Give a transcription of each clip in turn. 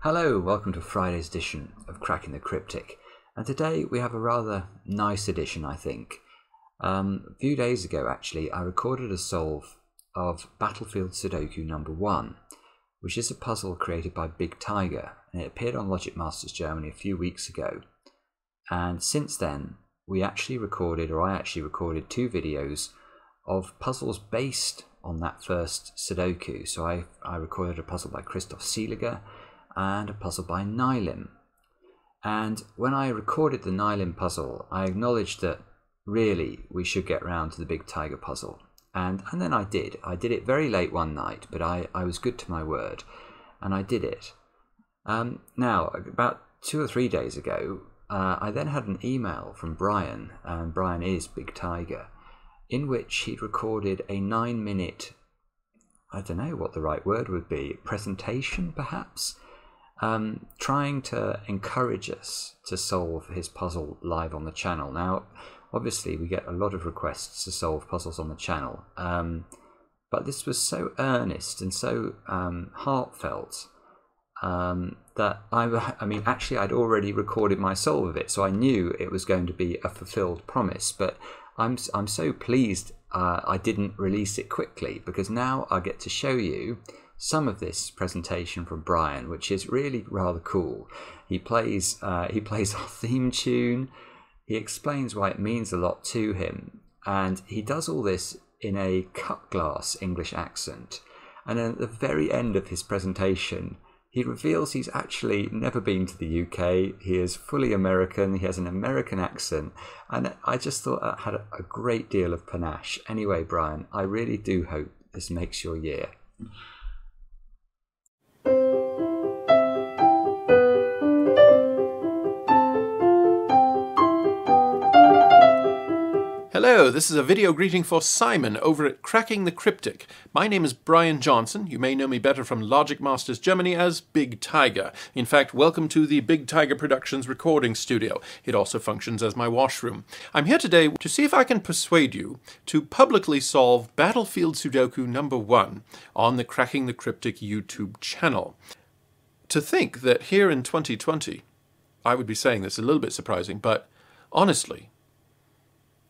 Hello, welcome to Friday's edition of Cracking the Cryptic. And today we have a rather nice edition, I think. A few days ago, actually, I recorded a solve of Battlefield Sudoku No.1, which is a puzzle created by Big Tiger, and it appeared on Logic Masters Germany a few weeks ago. And since then, I actually recorded two videos of puzzles based on that first Sudoku. So I recorded a puzzle by Christoph Seeliger and a puzzle by Nylim. And when I recorded the Nylim puzzle, I acknowledged that really we should get round to the Big Tiger puzzle. And then I did. I did it very late one night, but I was good to my word, and I did it. Now, about 2 or 3 days ago, I then had an email from Brian, and Brian is Big Tiger, in which he'd recorded a 9-minute, I don't know what the right word would be, presentation perhaps, trying to encourage us to solve his puzzle live on the channel. Now, obviously we get a lot of requests to solve puzzles on the channel, but this was so earnest and so heartfelt that I mean, actually I'd already recorded my solve of it, so I knew it was going to be a fulfilled promise. But I'm so pleased I didn't release it quickly, because now I get to show you some of this presentation from Brian, which is really rather cool. He plays our theme tune. He explains why it means a lot to him, and he does all this in a cut glass English accent. And at the very end of his presentation, he reveals he's actually never been to the UK. He is fully American. He has an American accent. And I just thought that had a great deal of panache. Anyway, Brian, I really do hope this makes your year. Hello, this is a video greeting for Simon over at Cracking the Cryptic. My name is Brian Johnson. You may know me better from Logic Masters Germany as Big Tiger. In fact, welcome to the Big Tiger Productions recording studio. It also functions as my washroom. I'm here today to see if I can persuade you to publicly solve Battlefield Sudoku No.1 on the Cracking the Cryptic YouTube channel. To think that here in 2020, I would be saying this a little bit surprising, but honestly,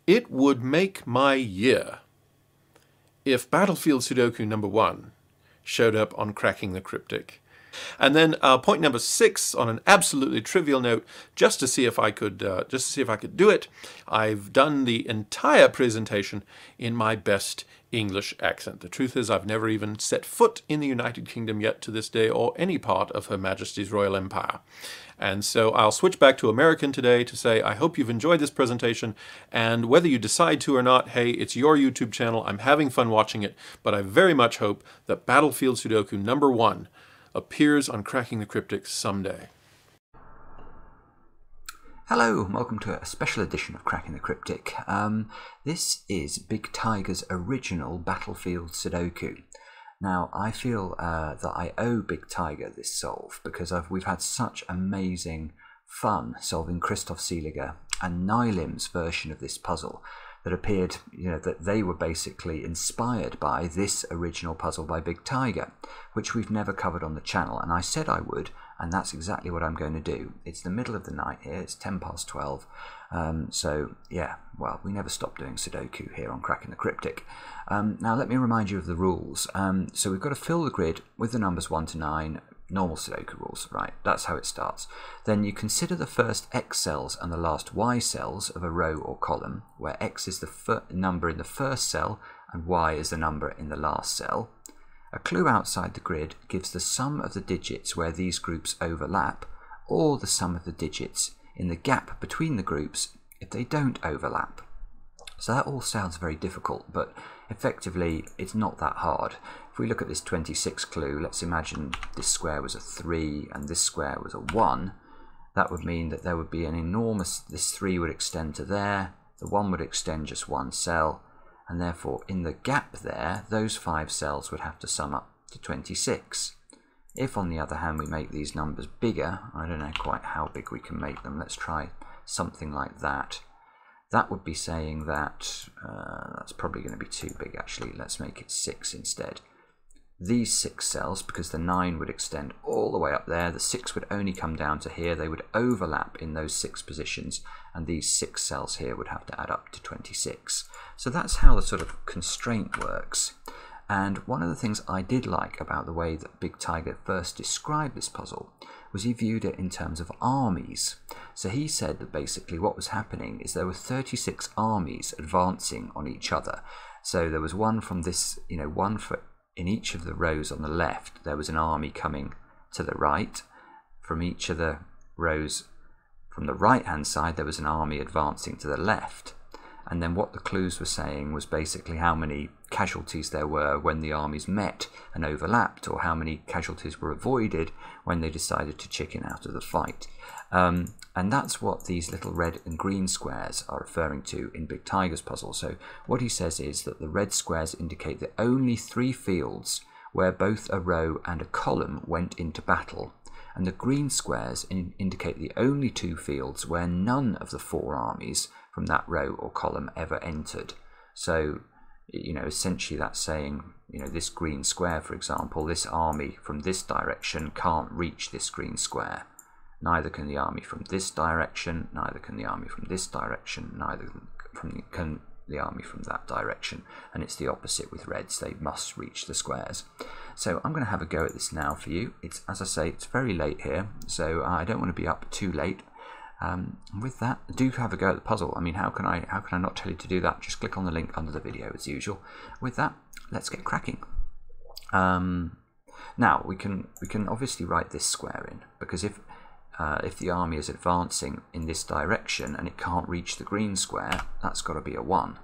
it would make my year if Battlefield Sudoku No.1 showed up on Cracking the Cryptic. And then point number 6, on an absolutely trivial note, just to see if I could do it, I've done the entire presentation in my best English accent. The truth is, I've never even set foot in the United Kingdom yet to this day, or any part of Her Majesty's Royal Empire. And so I'll switch back to American today to say I hope you've enjoyed this presentation, and whether you decide to or not, hey, it's your YouTube channel, I'm having fun watching it, but I very much hope that Battlefield Sudoku No.1 appears on Cracking the Cryptic someday. Hello, and welcome to a special edition of Cracking the Cryptic. This is Big Tiger's original Battlefield Sudoku. Now, I feel that I owe Big Tiger this solve, because we've had such amazing fun solving Christoph Seeliger and Nylim's version of this puzzle that appeared, that they were basically inspired by this original puzzle by Big Tiger, which we've never covered on the channel. And I said I would, and that's exactly what I'm going to do. It's the middle of the night here, it's 12:10. So yeah, well, we never stop doing Sudoku here on Cracking the Cryptic. Now let me remind you of the rules. So we've got to fill the grid with the numbers 1 to 9, normal Sudoku rules, right? That's how it starts. Then you consider the first X cells and the last Y cells of a row or column, where X is the number in the first cell and Y is the number in the last cell. A clue outside the grid gives the sum of the digits where these groups overlap, or the sum of the digits in the gap between the groups if they don't overlap. So that all sounds very difficult, but effectively it's not that hard. If we look at this 26 clue, let's imagine this square was a 3 and this square was a 1. That would mean that there would be an enormous, this 3 would extend to there, the 1 would extend just one cell, and therefore in the gap there, those 5 cells would have to sum up to 26. If on the other hand we make these numbers bigger, I don't know quite how big we can make them, let's try something like that. That would be saying that, that's probably going to be too big actually, let's make it 6 instead. these 6 cells, because the 9 would extend all the way up there, the 6 would only come down to here, they would overlap in those 6 positions, and these 6 cells here would have to add up to 26. So that's how the sort of constraint works. And one of the things I did like about the way that Big Tiger first described this puzzle was he viewed it in terms of armies. So he said that basically what was happening is there were 36 armies advancing on each other. So there was one from this, one for in each of the rows on the left, there was an army coming to the right. From each of the rows from the right-hand side, there was an army advancing to the left. And then what the clues were saying was basically how many casualties there were when the armies met and overlapped, or how many casualties were avoided when they decided to chicken out of the fight. And that's what these little red and green squares are referring to in Big Tiger's puzzle. So what he says is that the red squares indicate the only 3 fields where both a row and a column went into battle, and the green squares indicate the only 2 fields where none of the 4 armies from that row or column ever entered. So, essentially that's saying, this green square, for example, this army from this direction can't reach this green square. Neither can the army from this direction, neither can the army from this direction, neither can the army from that direction. And it's the opposite with reds, they must reach the squares. So I'm going to have a go at this now for you. It's, as I say, it's very late here, so I don't want to be up too late. With that, do have a go at the puzzle. I mean, how can I not tell you to do that? Just click on the link under the video as usual. With that, let's get cracking. Now we can obviously write this square in, because if the army is advancing in this direction and it can't reach the green square, that's got to be a 1.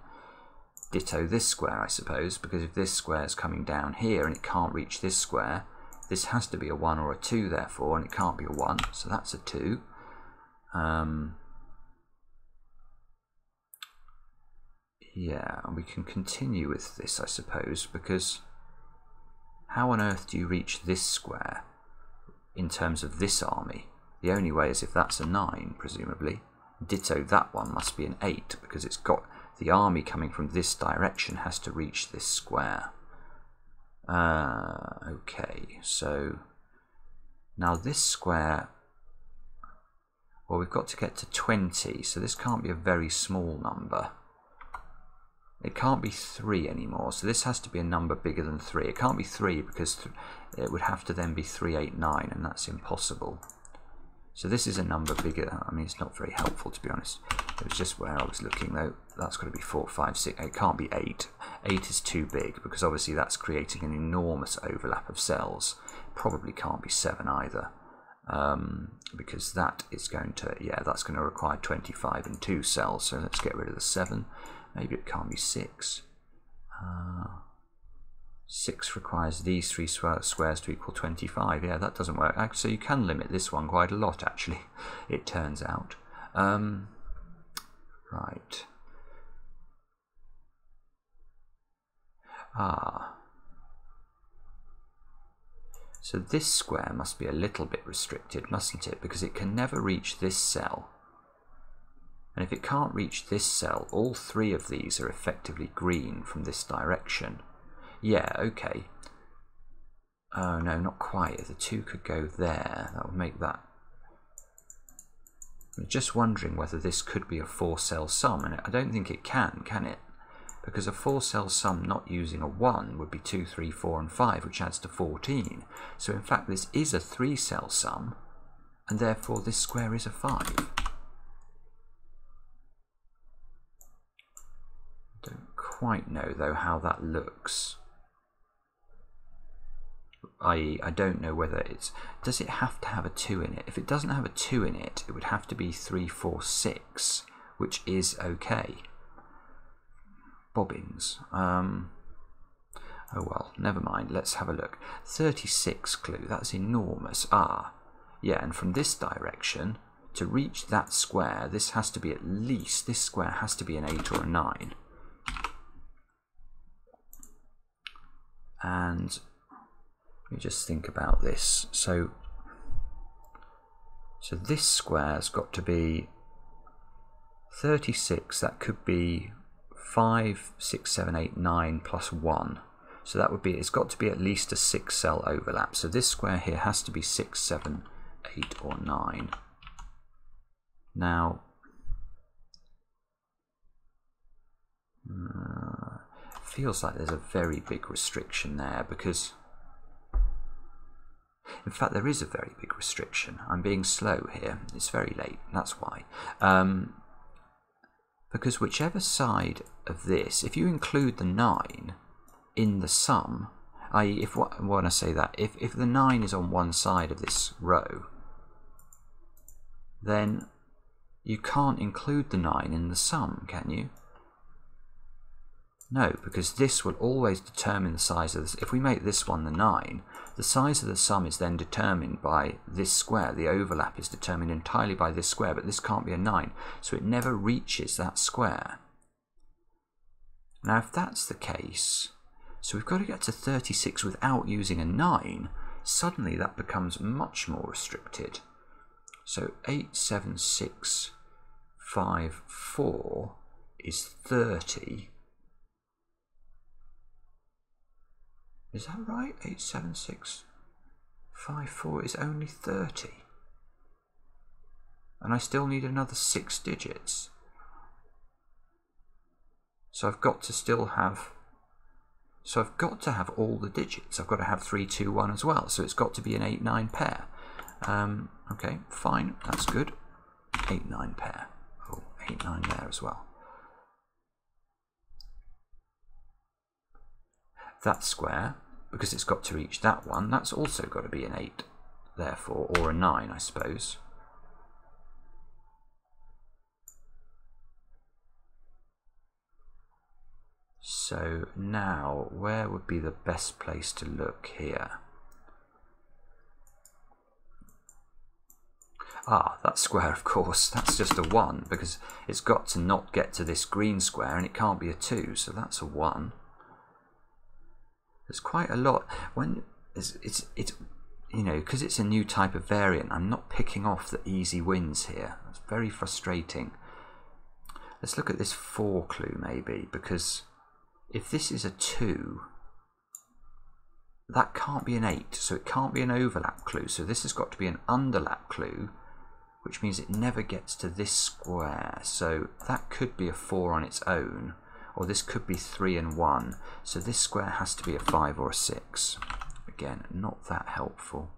Ditto this square, I suppose, because if this square is coming down here and it can't reach this square, this has to be a 1 or a 2 therefore, and it can't be a 1, so that's a 2. Yeah, and we can continue with this, I suppose, because how on earth do you reach this square in terms of this army? The only way is if that's a 9, presumably. Ditto that one must be an 8, because it's got the army coming from this direction has to reach this square. Okay, so now this square, well, we've got to get to 20, so this can't be a very small number. It can't be 3 anymore, so this has to be a number bigger than 3. It can't be 3 because it would have to then be 3, 8, 9, and that's impossible. So this is a number bigger. I mean, it's not very helpful, to be honest. It was just where I was looking, though. That's got to be 4, 5, 6. It can't be 8. 8 is too big, because obviously that's creating an enormous overlap of cells. Probably can't be 7 either, because that is going to, that's going to require 25 and 2 cells. So let's get rid of the 7. Maybe it can't be 6. 6 requires these 3 squares to equal 25. Yeah, that doesn't work. So you can limit this one quite a lot, actually, it turns out. Right. So this square must be a little bit restricted, mustn't it? Because it can never reach this cell. And if it can't reach this cell, all 3 of these are effectively green from this direction. Yeah, okay. Oh, no, not quite. The 2 could go there. That would make that. I'm just wondering whether this could be a 4-cell sum, and I don't think it can it? Because a 4-cell sum not using a 1 would be 2, 3, 4, and 5, which adds to 14. So in fact, this is a 3-cell sum, and therefore this square is a 5. Don't quite know, though, how that looks. I.e., I don't know whether it's... Does it have to have a 2 in it? If it doesn't have a 2 in it, it would have to be 3, 4, 6, which is okay. Bobbins. Oh well, never mind. Let's have a look. 36 clue. That's enormous. Yeah, and from this direction, to reach that square, this has to be at least... This square has to be an 8 or a 9. And... let me just think about this. So this square's got to be 36. That could be 5, 6, 7, 8, 9 plus 1. So that would be, it's got to be at least a 6 cell overlap. So this square here has to be 6, 7, 8 or 9. Now, feels like there's a very big restriction there because, in fact, there is a very big restriction. I'm being slow here. It's very late. That's why. Because whichever side of this, if you include the 9 in the sum, i.e., when I say that, if the 9 is on one side of this row, then you can't include the 9 in the sum, can you? No, because this will always determine the size of this. If we make this one the 9, the size of the sum is then determined by this square. The overlap is determined entirely by this square, but this can't be a 9, so it never reaches that square. Now, if that's the case, so we've got to get to 36 without using a 9, suddenly that becomes much more restricted. So 8, 7, 6, 5, 4 is 30. Is that right? 8, 7, 6, 5, 4 is only 30. And I still need another 6 digits. So I've got to still have... So I've got to have all the digits. I've got to have 3, 2, 1 as well. So it's got to be an 8, 9 pair. Okay, fine. That's good. 8, 9 pair. Oh, 8, 9 there as well. That square, because it's got to reach that one, that's also got to be an 8, therefore, or a 9, I suppose. So now, where would be the best place to look here? Ah, that square, of course, that's just a 1, because it's got to not get to this green square, and it can't be a 2, so that's a 1. There's quite a lot. When it's you know, because it's a new type of variant, I'm not picking off the easy wins here. It's very frustrating. Let's look at this 4 clue maybe, because if this is a 2, that can't be an 8, so it can't be an overlap clue. So this has got to be an underlap clue, which means it never gets to this square. So that could be a 4 on its own, or this could be 3 and 1. So this square has to be a 5 or a 6. Again, not that helpful.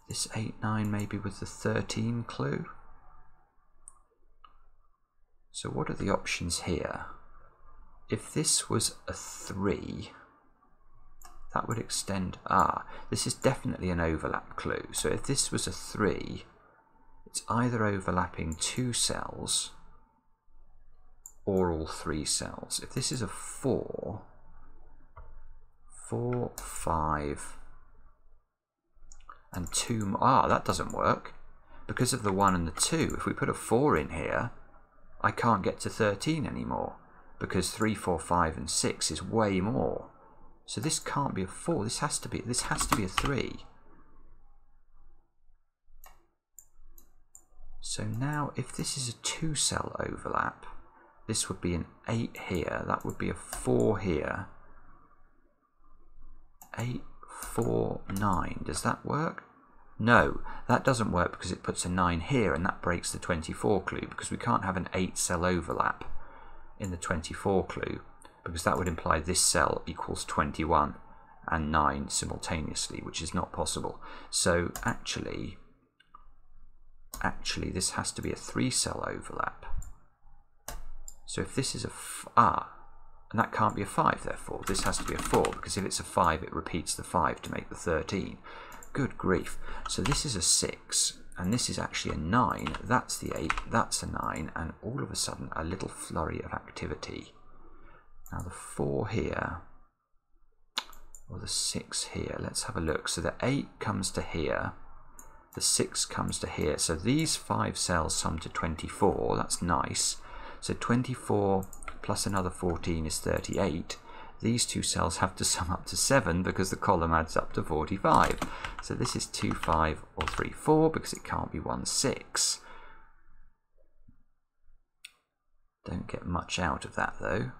This 8, 9 maybe with the 13 clue. So what are the options here? If this was a 3, that would extend... Ah, this is definitely an overlap clue. So if this was a 3, it's either overlapping 2 cells or all 3 cells. If this is a 4, 4, 5, and 2... Ah, that doesn't work. Because of the 1 and the 2, if we put a 4 in here, I can't get to 13 anymore, because 3, 4, 5, and 6 is way more. So this can't be a 4. This has to be a 3. So now, if this is a 2-cell overlap, this would be an 8 here. That would be a 4 here. 8, 4, 9. Does that work? No, that doesn't work because it puts a 9 here, and that breaks the 24 clue, because we can't have an 8-cell overlap in the 24 clue, because that would imply this cell equals 21 and 9 simultaneously, which is not possible. So actually this has to be a 3-cell overlap. So if this is a... and that can't be a 5, therefore. This has to be a 4, because if it's a 5, it repeats the 5 to make the 13. Good grief. So this is a 6, and this is actually a 9. That's the 8, that's a 9, and all of a sudden a little flurry of activity. Now the 4 here, or the 6 here, let's have a look. So the 8 comes to here, the 6 comes to here. So these 5 cells sum to 24, that's nice. So 24 plus another 14 is 38. These 2 cells have to sum up to 7 because the column adds up to 45. So this is 2, 5 or 3, 4 because it can't be 1, 6. Don't get much out of that though.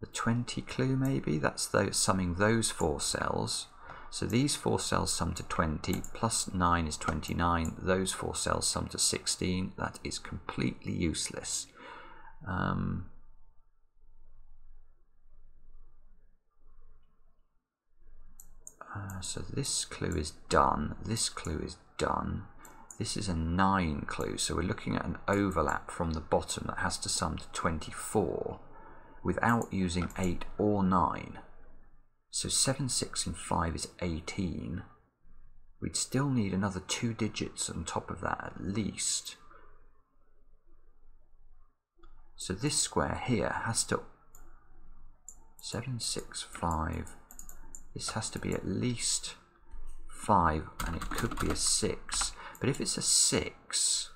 The 20 clue maybe, that's summing those 4 cells. So these 4 cells sum to 20, plus 9 is 29, those 4 cells sum to 16. That is completely useless. So this clue is done, this clue is done. This is a 9 clue, so we're looking at an overlap from the bottom that has to sum to 24 without using 8 or 9. So 7, 6 and 5 is 18. We'd still need another 2 digits on top of that at least. So this square here has to 7, 6, 5. This has to be at least 5, and it could be a 6. But if it's a 6,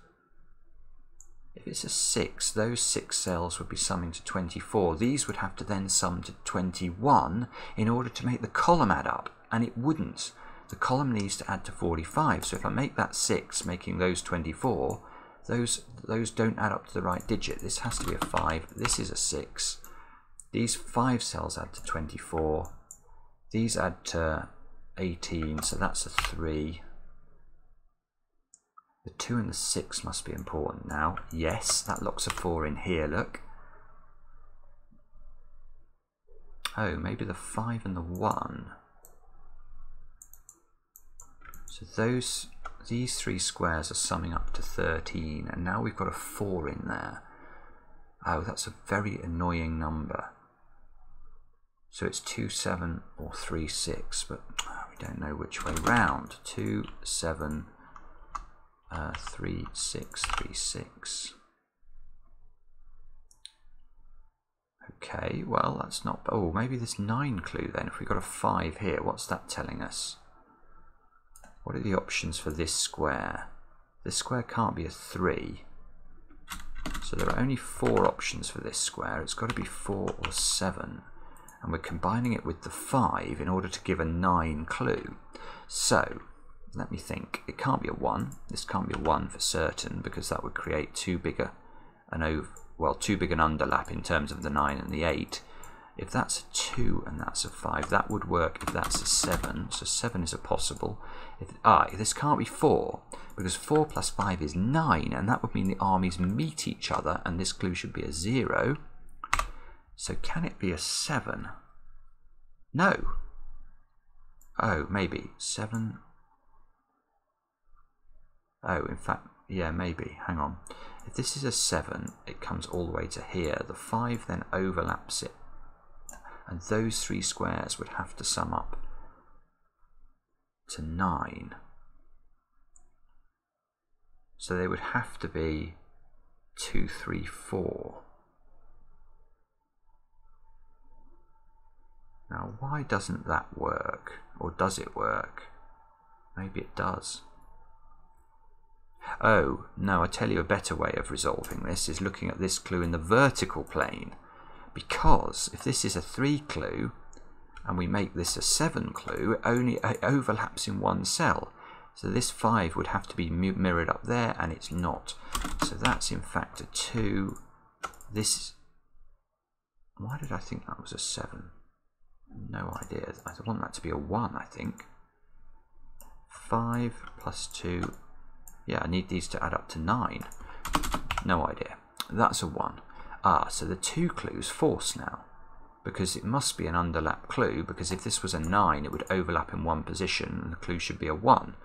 those 6 cells would be summing to 24. These would have to then sum to 21 in order to make the column add up, and it wouldn't. The column needs to add to 45. So if I make that 6, making those 24, those don't add up to the right digit. This has to be a 5. This is a 6. These 5 cells add to 24. These add to 18, so that's a 3. The 2 and the 6 must be important now. Yes, that locks a 4 in here, look. Oh, maybe the 5 and the 1. So these 3 squares are summing up to 13, and now we've got a 4 in there. Oh, that's a very annoying number. So it's 2, 7 or 3, 6, but we don't know which way round. 2, 7, 3, 6, 3, 6. Okay, well that's not, oh maybe this 9 clue then. If we've got a 5 here, what's that telling us? What are the options for this square? This square can't be a 3. So there are only 4 options for this square. It's got to be 4 or 7. And we're combining it with the 5 in order to give a 9 clue. So let me think. It can't be a 1. This can't be a 1 for certain, because that would create too big an underlap in terms of the 9 and the 8. If that's a 2 and that's a 5, that would work if that's a 7. So 7 is a possible. This can't be 4, because 4 plus 5 is 9, and that would mean the armies meet each other, and this clue should be a 0. So can it be a 7? No. Oh, maybe. 7. Oh, in fact, yeah, maybe. Hang on. If this is a 7, it comes all the way to here. The 5 then overlaps it. And those 3 squares would have to sum up to 9. So they would have to be 2, 3, 4. Now, why doesn't that work? Or does it work? Maybe it does. Oh, no, I tell you a better way of resolving this is looking at this clue in the vertical plane. Because if this is a 3 clue and we make this a 7 clue, it overlaps in 1 cell. So this 5 would have to be mirrored up there, and it's not. So that's in fact a 2. Why did I think that was a 7? No idea. I want that to be a 1, I think. 5 plus 2. Yeah, I need these to add up to 9. No idea. That's a 1. So the 2 clues force now, because it must be an underlap clue, because if this was a 9, it would overlap in 1 position, and the clue should be a 1.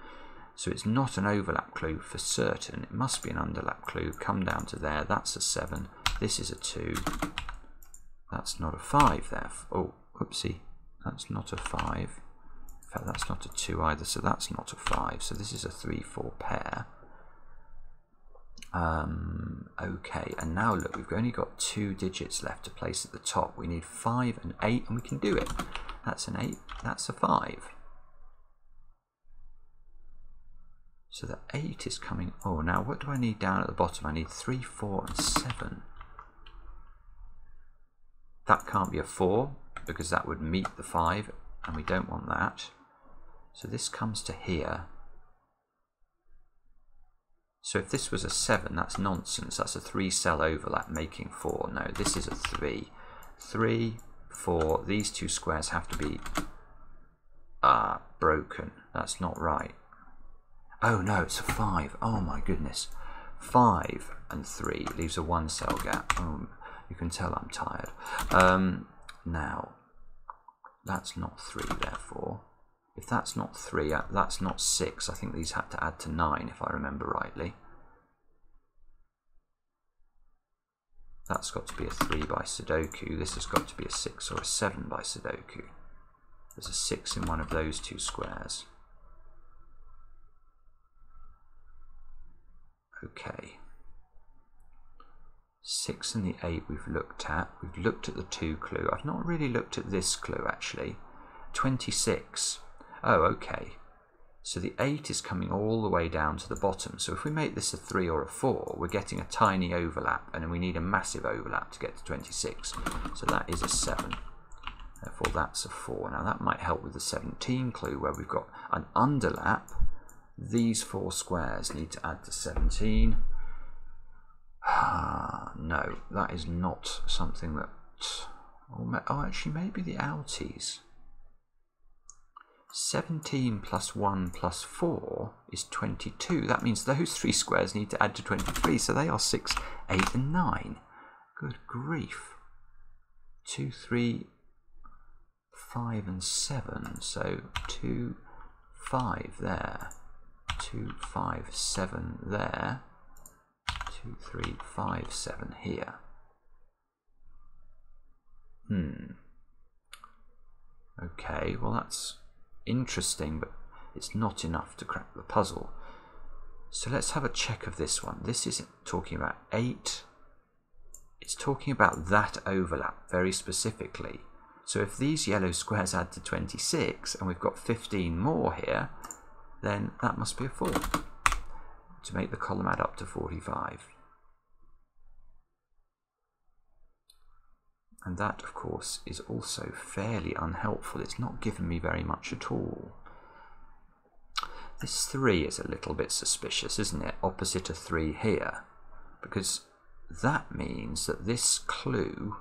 So it's not an overlap clue for certain. It must be an underlap clue. Come down to there. That's a 7. This is a 2. That's not a 5 there. Oh, whoopsie. That's not a 5. In fact, that's not a 2 either, so that's not a 5. So this is a 3, 4 pair. Okay, and now look, we've only got 2 digits left to place at the top. We need 5 and 8, and we can do it. That's an 8, that's a 5. So the 8 is coming. Oh, now what do I need down at the bottom? I need 3, 4, and 7. That can't be a 4, because that would meet the 5, and we don't want that. So this comes to here. So if this was a 7, that's nonsense. That's a 3-cell overlap making 4. No, this is a 3. 3, 4. These two squares have to be broken. That's not right. Oh no, it's a 5. Oh my goodness. 5 and 3 leaves a 1-cell gap. Oh, you can tell I'm tired. Now, that's not 3, therefore. If that's not 3, that's not 6. I think these had to add to 9, if I remember rightly. That's got to be a 3 by Sudoku. This has got to be a 6 or a 7 by Sudoku. There's a 6 in one of those two squares. Okay. 6 and the 8 we've looked at. We've looked at the 2 clue. I've not really looked at this clue, actually. 26. Oh, okay. So the 8 is coming all the way down to the bottom. So if we make this a 3 or a 4, we're getting a tiny overlap, and then we need a massive overlap to get to 26. So that is a 7. Therefore, that's a 4. Now, that might help with the 17 clue, where we've got an underlap. These 4 squares need to add to 17. No, that is not something that... Oh, actually, maybe the outies. 17 plus 1 plus 4 is 22. That means those 3 squares need to add to 23. So they are 6, 8 and 9. Good grief. 2, 3, 5 and 7. So 2, 5 there. 2, 5, 7 there. 2, 3, 5, 7 here. Okay, well that's interesting, but it's not enough to crack the puzzle. So let's have a check of this one. This is talking about 8. It's talking about that overlap very specifically. So if these yellow squares add to 26 and we've got 15 more here, then that must be a 4 to make the column add up to 45. And that, of course, is also fairly unhelpful. It's not given me very much at all. This 3 is a little bit suspicious, isn't it? Opposite a 3 here. Because that means that this clue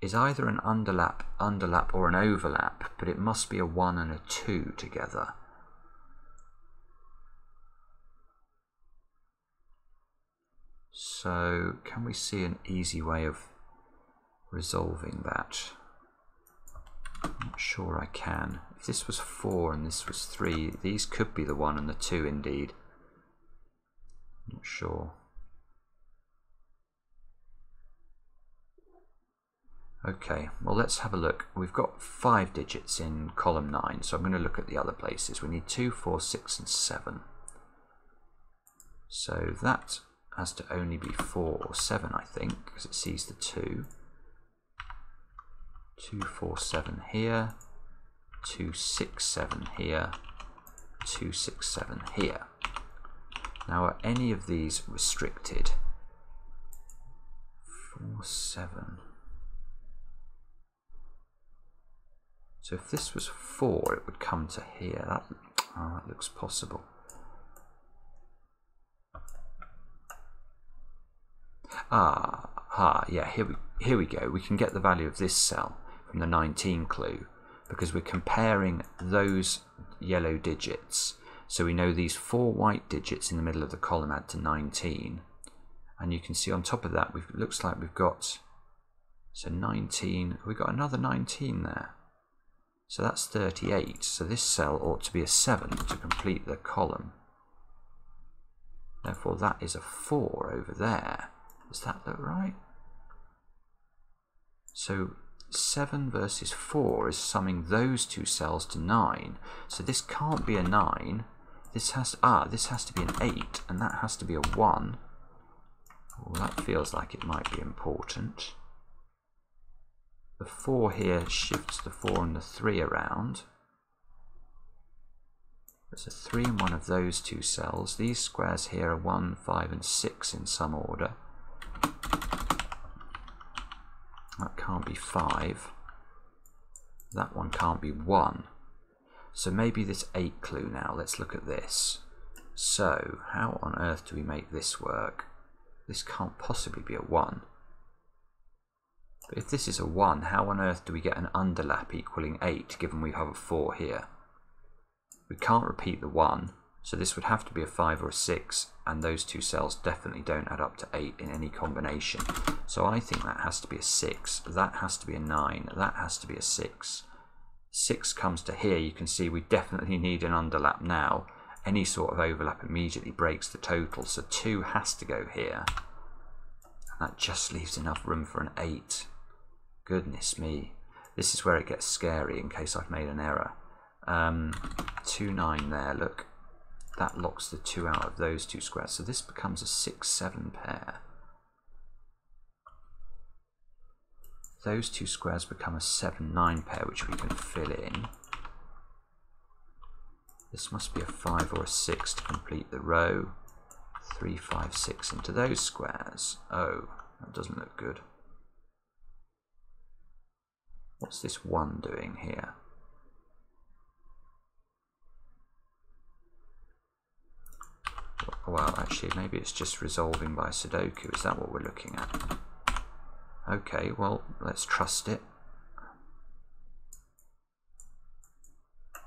is either an underlap or an overlap, but it must be a 1 and a 2 together. So, can we see an easy way of resolving that? I'm not sure I can. If this was 4 and this was 3, these could be the 1 and the 2 indeed. I'm not sure. Okay, well let's have a look. We've got 5 digits in column 9, so I'm going to look at the other places. We need 2, 4, 6 and 7. So that has to only be 4 or 7, I think, because it sees the 2. 2, 4, 7 here, 2, 6, 7 here, 2, 6, 7 here. Now, are any of these restricted? 4, 7. So if this was 4, it would come to here. That looks possible. Yeah, here we go. We can get the value of this cell from the 19 clue because we're comparing those yellow digits. So we know these 4 white digits in the middle of the column add to 19. And you can see on top of that, it looks like we've got, so 19, we've got another 19 there. So that's 38. So this cell ought to be a 7 to complete the column. Therefore, that is a 4 over there. Does that look right? So 7 versus 4 is summing those two cells to 9. So this can't be a 9. This has to be an 8, and that has to be a 1. Well, that feels like it might be important. The 4 here shifts the 4 and the 3 around. There's a 3 in one of those two cells. These squares here are 1, 5 and 6 in some order. That can't be 5. That one can't be 1. So maybe this 8 clue now. Let's look at this. So, how on earth do we make this work? This can't possibly be a 1. But if this is a 1, how on earth do we get an underlap equaling 8, given we have a 4 here? We can't repeat the 1, so this would have to be a 5 or a 6, and those two cells definitely don't add up to 8 in any combination. So I think that has to be a 6, that has to be a 9, that has to be a 6. 6 comes to here, you can see we definitely need an underlap now. Any sort of overlap immediately breaks the total, so 2 has to go here. And that just leaves enough room for an 8. Goodness me. This is where it gets scary in case I've made an error. 2, 9 there, look. That locks the 2 out of those two squares, so this becomes a 6, 7 pair. Those two squares become a 7, 9 pair, which we can fill in. This must be a 5 or a 6 to complete the row. 3, 5, 6 into those squares. Oh, that doesn't look good. What's this 1 doing here? Well, actually, maybe it's just resolving by Sudoku. Is that what we're looking at? Okay, well, let's trust it.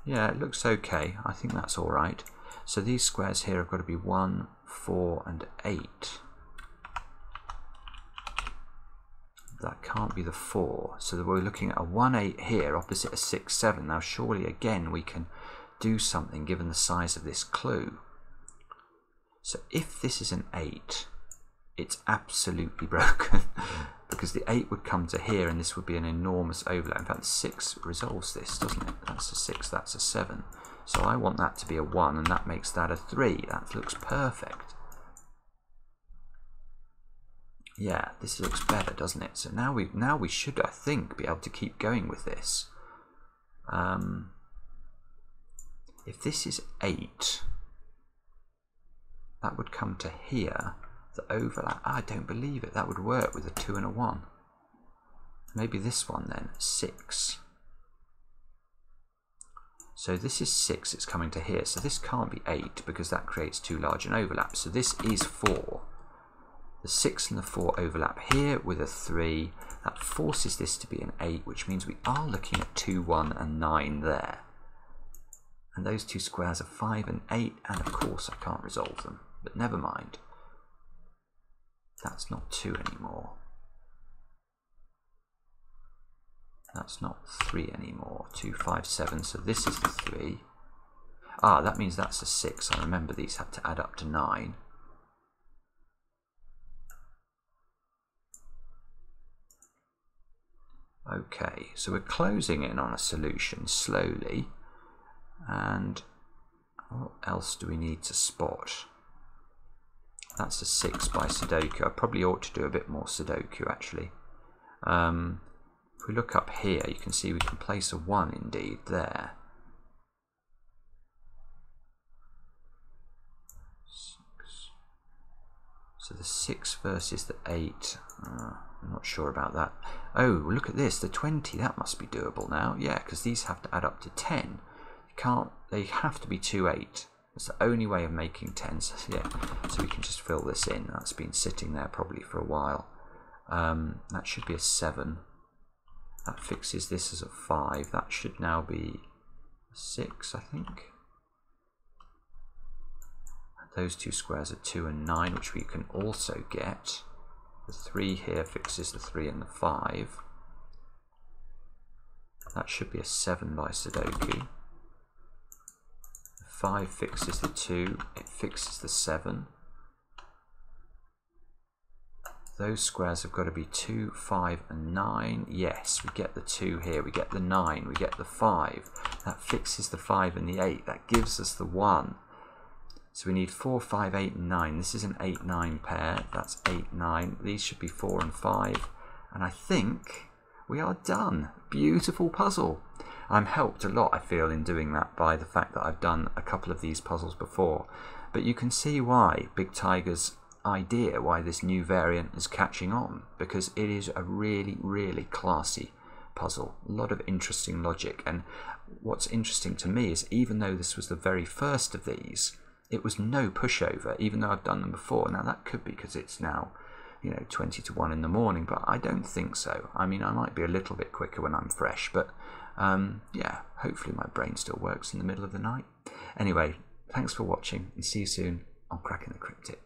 Yeah, it looks okay. I think that's all right. So these squares here have got to be 1, 4, and 8. That can't be the 4. So we're looking at a 1, 8 here opposite a 6, 7. Now, surely, again, we can do something given the size of this clue. So if this is an 8, it's absolutely broken. Because the 8 would come to here and this would be an enormous overlap. In fact, the 6 resolves this, doesn't it? That's a 6, that's a 7. So I want that to be a 1 and that makes that a 3. That looks perfect. Yeah, this looks better, doesn't it? So now we should, I think, be able to keep going with this. If this is 8, that would come to here. The overlap, I don't believe it. That would work with a 2 and a 1. Maybe this one then, 6. So this is 6, it's coming to here. So this can't be 8 because that creates too large an overlap. So this is 4. The 6 and the 4 overlap here with a 3. That forces this to be an 8, which means we are looking at 2, 1 and 9 there. And those two squares are 5 and 8, and of course I can't resolve them. But never mind. That's not 2 anymore. That's not 3 anymore. 2, 5, 7. So this is the 3. Ah, that means that's a 6. I remember these had to add up to 9. Okay, so we're closing in on a solution slowly. And what else do we need to spot? That's a 6 by Sudoku. I probably ought to do a bit more Sudoku, actually. If we look up here, you can see we can place a 1 indeed there. 6. So the 6 versus the 8. I'm not sure about that. Oh, look at this. The 20. That must be doable now. Yeah, because these have to add up to 10. They have to be 2, 8. It's the only way of making 10. So, yeah, so we can just fill this in. That's been sitting there probably for a while. That should be a 7. That fixes this as a 5. That should now be a 6, I think. Those two squares are 2 and 9, which we can also get. The 3 here fixes the 3 and the 5. That should be a 7 by Sudoku. 5 fixes the 2, it fixes the 7. Those squares have got to be 2, 5 and 9. Yes, we get the 2 here, we get the 9, we get the 5. That fixes the 5 and the 8, that gives us the 1. So we need 4, 5, 8 and 9. This is an 8, 9 pair, that's 8, 9. These should be 4 and 5. And I think we are done. Beautiful puzzle. I'm helped a lot, I feel, in doing that by the fact that I've done a couple of these puzzles before. But you can see why Big Tiger's idea, why this new variant is catching on, because it is a really, really classy puzzle. A lot of interesting logic. And what's interesting to me is even though this was the very first of these, it was no pushover, even though I've done them before. Now that could be because it's now, 20 to 1 in the morning, but I don't think so. I mean, I might be a little bit quicker when I'm fresh, but yeah, hopefully my brain still works in the middle of the night. Anyway, thanks for watching, and see you soon on Cracking the Cryptic.